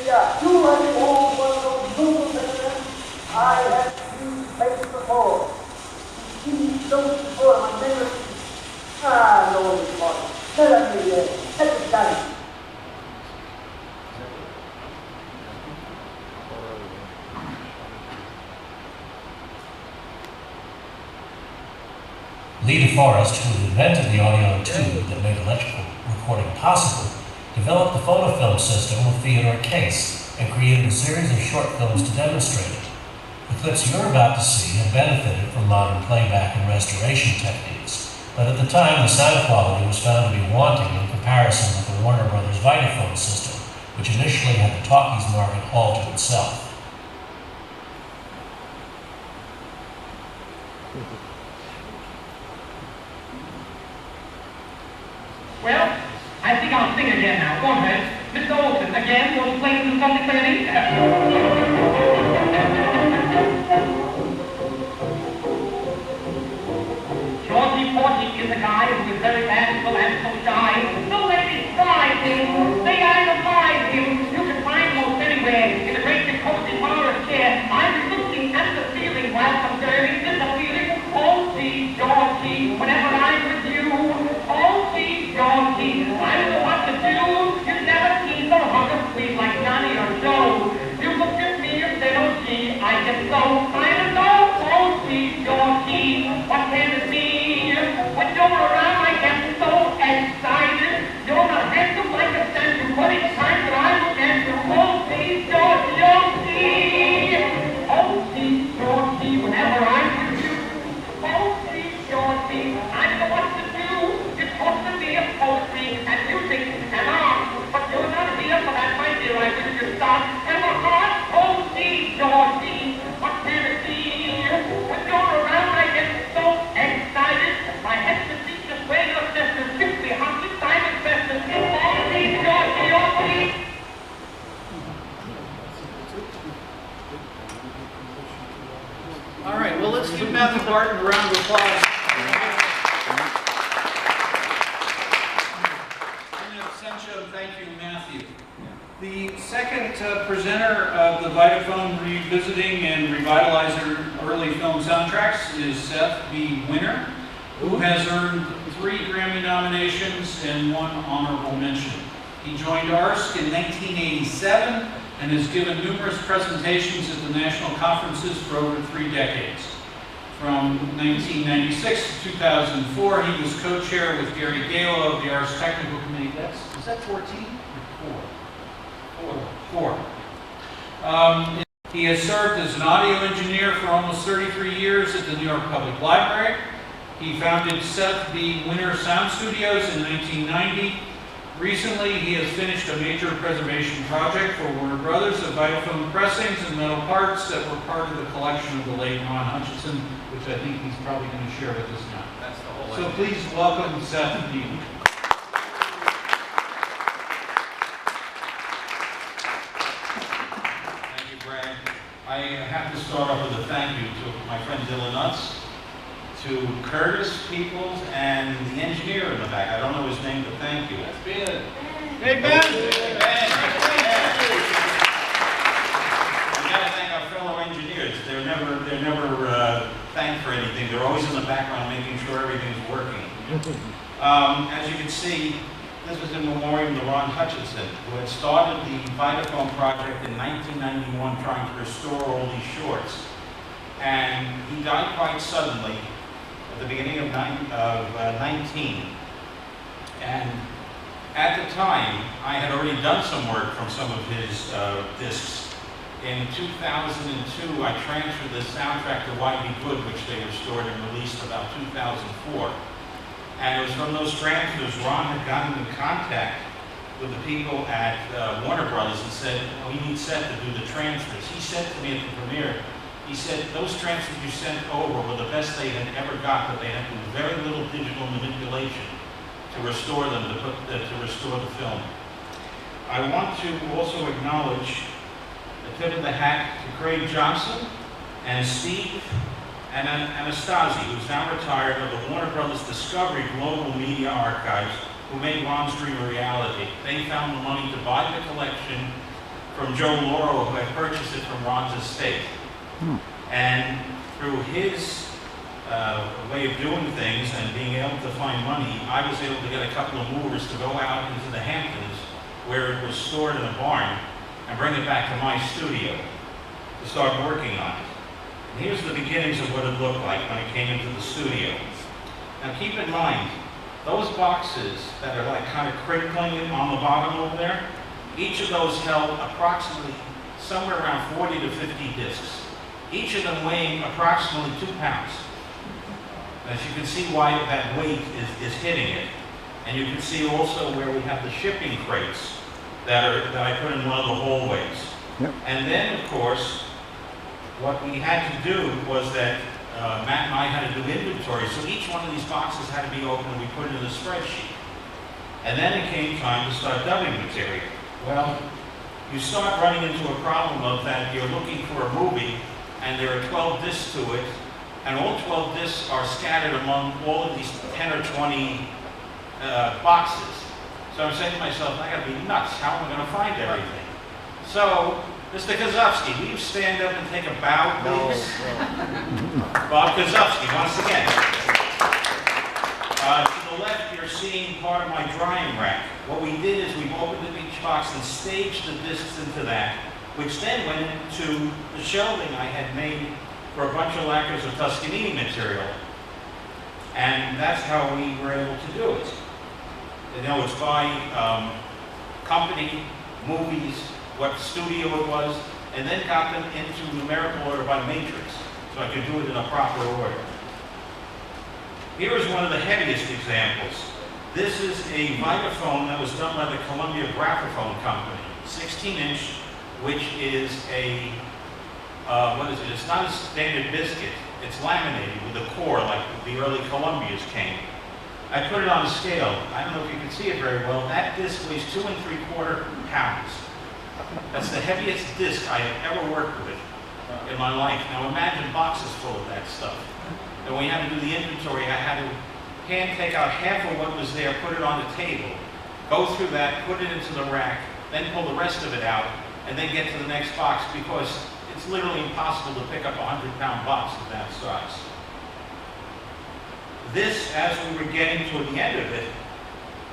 Yeah, you are the old one of those noble men I have seen face before. You see those before my memory. Ah, no, it's not. Let me let it done. Lee DeForest, who invented the audio tube that made electrical recording possible, developed the photofilm system with Theodore Case and created a series of short films to demonstrate it. The clips you're about to see have benefited from modern playback and restoration techniques, but at the time the sound quality was found to be wanting in comparison with the Warner Brothers Vitaphones system, which initially had the talkies market all to itself. Well, I think I'll sing again now. Go ahead. Mr. Olson, again, will you play through something clearly? Georgie Porgy is a guy who is very bashful and so shy. The ladies prize him. They idolize him. You can find most anywhere. In a great big cozy parlor chair. I'm looking at the ceiling while some dirty disappearing. Oh, see, Georgie, whenever I'm with you. Oh, see, Georgie, I don't know what to do. You've never seen the hug of sweet like Johnny or Joe. You look at me and say, oh, gee, I get so kind of low. Oh, see, Georgie, what can it be? When you're around, I get so excited. You're not handsome like a statue, but each time that I look at you, oh, see, Georgie, oh, see. Oh, see, Georgie, whenever I'm with you. Oh, see, Georgie, I don't know what to do. You're supposed to be a poetry and music and art, but you're not here for that, my dear. I wish you'd start. And my heart, oh, see, Georgie, what can it be? When you're around, I get so excited. My head to see just where you're destined. 50, 100 times invested. Oh, see, Georgie, oh, see. All right, well, let's give Matthew Barton a round of applause. Thank you, Matthew. The second presenter of the Vitaphone Revisiting and Revitalizer Early Film Soundtracks is Seth B. Winner, who has earned 3 Grammy nominations and 1 honorable mention. He joined ARSC in 1987 and has given numerous presentations at the national conferences for over 3 decades. From 1996 to 2004, he was co-chair with Gary Galo of the ARSC Technical Committee. Is that 14 or 4? He has served as an audio engineer for almost 33 years at the New York Public Library. He founded Seth B. Winner Sound Studios in 1990. Recently, he has finished a major preservation project for Warner Brothers of Vitaphone pressings and metal parts that were part of the collection of the late Ron Hutchinson, which I think he's probably going to share with us now. That's the whole So please welcome Seth B. Thank you, Brad. I have to start off with a thank you to my friend Dylan Nuts, to Curtis Peoples, and the engineer in the back. I don't know his name, but thank you. That's Ben. Hey, Ben! Hey, Ben! We got to thank our fellow engineers. They're never thanked for anything. They're always in the background making sure everything's working. As you can see, this is in memoriam to Ron Hutchinson, who had started the Vitaphone project in 1991 trying to restore all these shorts. And he died quite suddenly at the beginning of 19. And at the time, I had already done some work from some of his discs. In 2002, I transferred the soundtrack to Y.B. Good, which they restored and released about 2004. And it was from those transfers, Ron had gotten in contact with the people at Warner Brothers and said, oh, we need Seth to do the transfers. He said to me at the premiere, he said, those transfers you sent over were the best they had ever got, but they had to do very little digital manipulation to restore them, to restore the film. I want to also acknowledge the tip of the hat to Craig Johnson and Steve and Anastasi, who's now retired, of the Warner Brothers Discovery Global Media Archives, who made Ron's dream a reality. They found the money to buy the collection from Joe Lauro, who had purchased it from Ron's estate. And through his way of doing things and being able to find money, I was able to get a couple of movers to go out into the Hamptons, where it was stored in a barn, and bring it back to my studio to start working on it. And here's the beginnings of what it looked like when it came into the studio. Now keep in mind, those boxes that are like kind of crinkling on the bottom over there, each of those held approximately somewhere around 40 to 50 discs, each of them weighing approximately 2 pounds. As you can see why that weight is hitting it. And you can see also where we have the shipping crates that I put in one of the hallways. Yep. And then, of course, what we had to do was that Matt and I had to do inventory. So each one of these boxes had to be opened and we put it in a spreadsheet. And then it came time to start dubbing material. Well, you start running into a problem of that you're looking for a movie and there are 12 discs to it, and all 12 discs are scattered among all of these 10 or 20 boxes. So I'm saying to myself, I gotta be nuts, how am I gonna find everything? So, Mr. Kozovsky, will you stand up and take a bow, please? Bob Kozovsky, once again. To the left, you're seeing part of my drying rack. What we did is we opened up each box and staged the discs into that, which then went into the shelving I had made for a bunch of lacquers of Tuscanini material. And that's how we were able to do it. You know, it's by company, movies, what studio it was, and then got them into numerical order by matrix, so I could do it in a proper order. Here is one of the heaviest examples. This is a Vitaphone that was done by the Columbia Graphophone Company, 16-inch, which is a, what is it? It's not a standard biscuit. It's laminated with a core like the early Columbias came. I put it on a scale. I don't know if you can see it very well. That disc weighs 2 3/4 pounds. That's the heaviest disc I have ever worked with in my life. Now imagine boxes full of that stuff. And when we had to do the inventory, I had to hand take out half of what was there, put it on the table, go through that, put it into the rack, then pull the rest of it out, and then get to the next box, because it's literally impossible to pick up a 100-pound box of that size. This, as we were getting toward the end of it,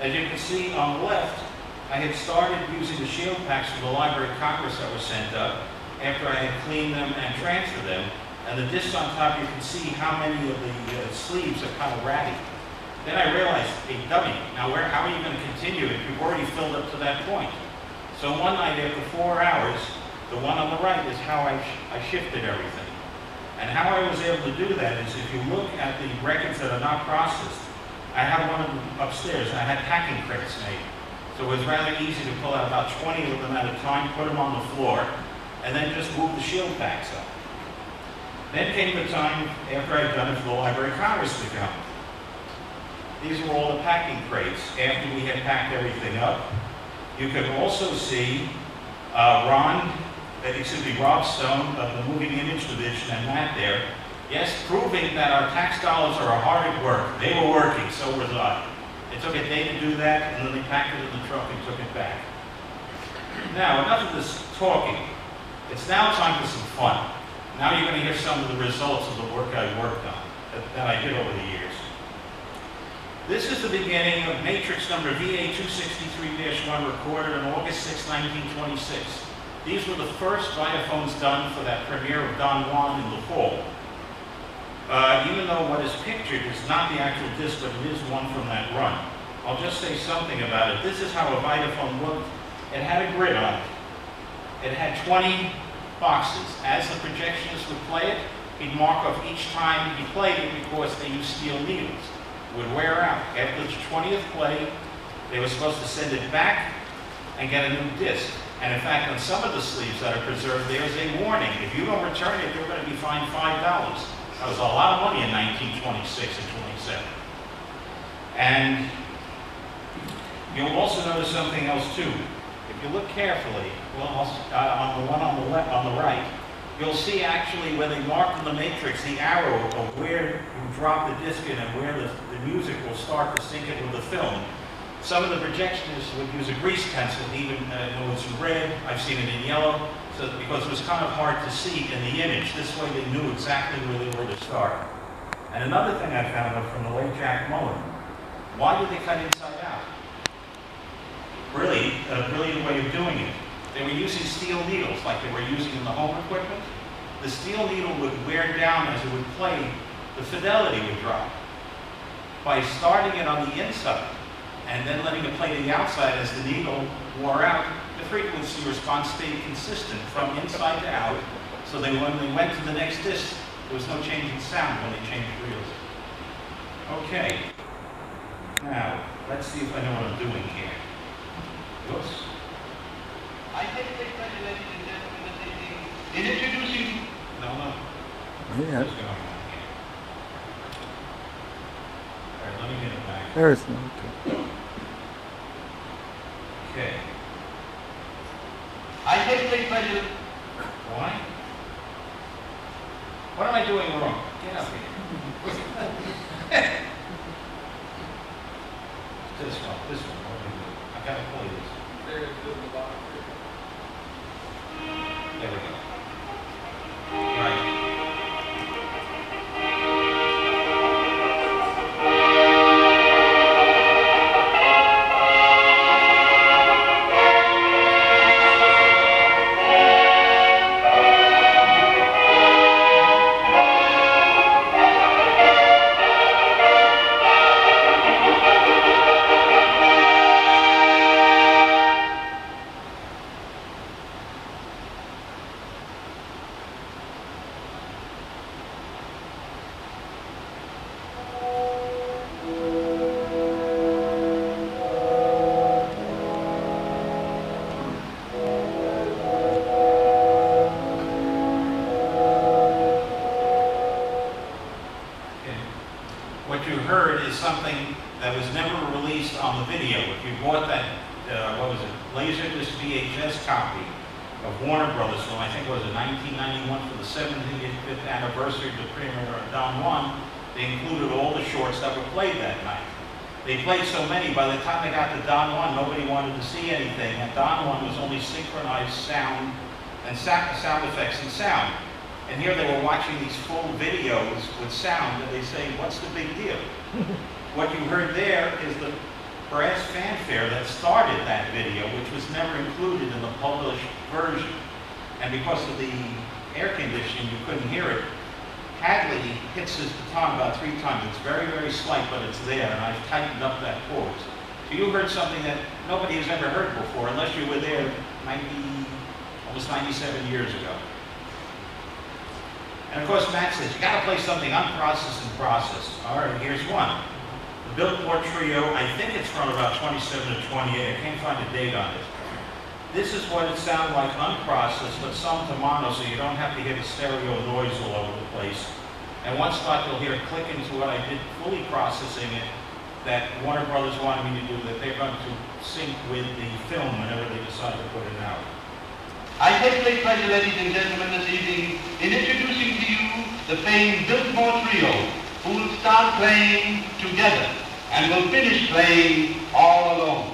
as you can see on the left, I had started using the shield packs from the Library of Congress that were sent up after I had cleaned them and transferred them. And the discs on top, you can see how many of the sleeves are kind of ratty. Then I realized, hey, dummy, now how are you going to continue if you've already filled up to that point? So one night after 4 hours, the one on the right is how I shifted everything. And how I was able to do that is, if you look at the records that are not processed, I have one of them upstairs, and I had packing crates made. So it was rather easy to pull out about 20 of them at a time, put them on the floor, and then just move the shield packs up. Then came the time, after I'd done it, for the Library of Congress to come. These were all the packing crates after we had packed everything up. You can also see Rob Stone of the Moving Image Division and Matt there, yes, proving that our tax dollars are hard at work. They were working, so was I. It took a day to do that, and then they packed it in the truck and took it back. Now, enough of this talking. It's now time for some fun. Now you're going to hear some of the results of the work I worked on, that I did over the years. This is the beginning of matrix number VA263-1, recorded on August 6, 1926. These were the first Vitaphones done for that premiere of Don Juan in the fall. Even though what is pictured is not the actual disc, but it is one from that run. I'll just say something about it. This is how a Vitaphone looked. It had a grid on it. It had 20 boxes. As the projectionist would play it, he'd mark off each time he played it, because they used steel needles. It would wear out. After the 20th play, they were supposed to send it back and get a new disc. And in fact, on some of the sleeves that are preserved, there's a warning. If you don't return it, you're going to be fined $5. That was a lot of money in 1926 and 27. And you'll also notice something else too. If you look carefully, well, on the one on the left, on the right, you'll see actually where they marked in the matrix the arrow of where you drop the disc in and where the music will start to sync it with the film. Some of the projectionists would use a grease pencil, even though it's in red. I've seen it in yellow, so because it was kind of hard to see in the image. This way they knew exactly where they were to start. And another thing I found out from the late Jack Mullen, why did they cut inside out? Really, a brilliant way of doing it. They were using steel needles like they were using in the home equipment. The steel needle would wear down as it would play, the fidelity would drop. By starting it on the inside and then letting it play to the outside as the needle wore out, the frequency response stayed consistent from inside to out, so that when they went to the next disc, there was no change in sound when they changed reels. Okay, now let's see if I know what I'm doing here. Whoops. I take great pleasure, ladies and gentlemen, this evening in introducing... No. Yeah. What's going on here? All right, let me get it back. There is no. Okay. I take great pleasure... Why? What am I doing wrong? Get up here. This one. What do I do? I gotta play this. There we go. Right. What you heard is something that was never released on the video. If you bought that, Laserdisc VHS copy of Warner Brothers from, I think it was in 1991 for the 75th anniversary of the premiere of Don Juan, they included all the shorts that were played that night. They played so many, by the time they got to Don Juan, nobody wanted to see anything, and Don Juan was only synchronized sound and sound effects and sound. And here they were watching these full videos with sound, and they say, what's the big deal? What you heard there is the brass fanfare that started that video, which was never included in the published version. And because of the air conditioning, you couldn't hear it. Hadley hits his baton about 3 times. It's very, very slight, but it's there, and I've tightened up that pause. So you heard something that nobody has ever heard before, unless you were there almost 97 years ago. And of course, Matt says, you gotta play something unprocessed and processed. All right, here's one. The Biltmore Trio, I think it's from about 27 to 28. I can't find a date on it. This is what it sounds like unprocessed, but some to mono, so you don't have to hear the stereo noise all over the place. And one spot you'll hear it click into what I did fully processing it, that Warner Brothers wanted me to do, that they're going to sync with the film whenever they decide to put it out. I take great pleasure, ladies and gentlemen, this evening in introducing to you the famed Biltmore Trio, who will start playing together and will finish playing all alone.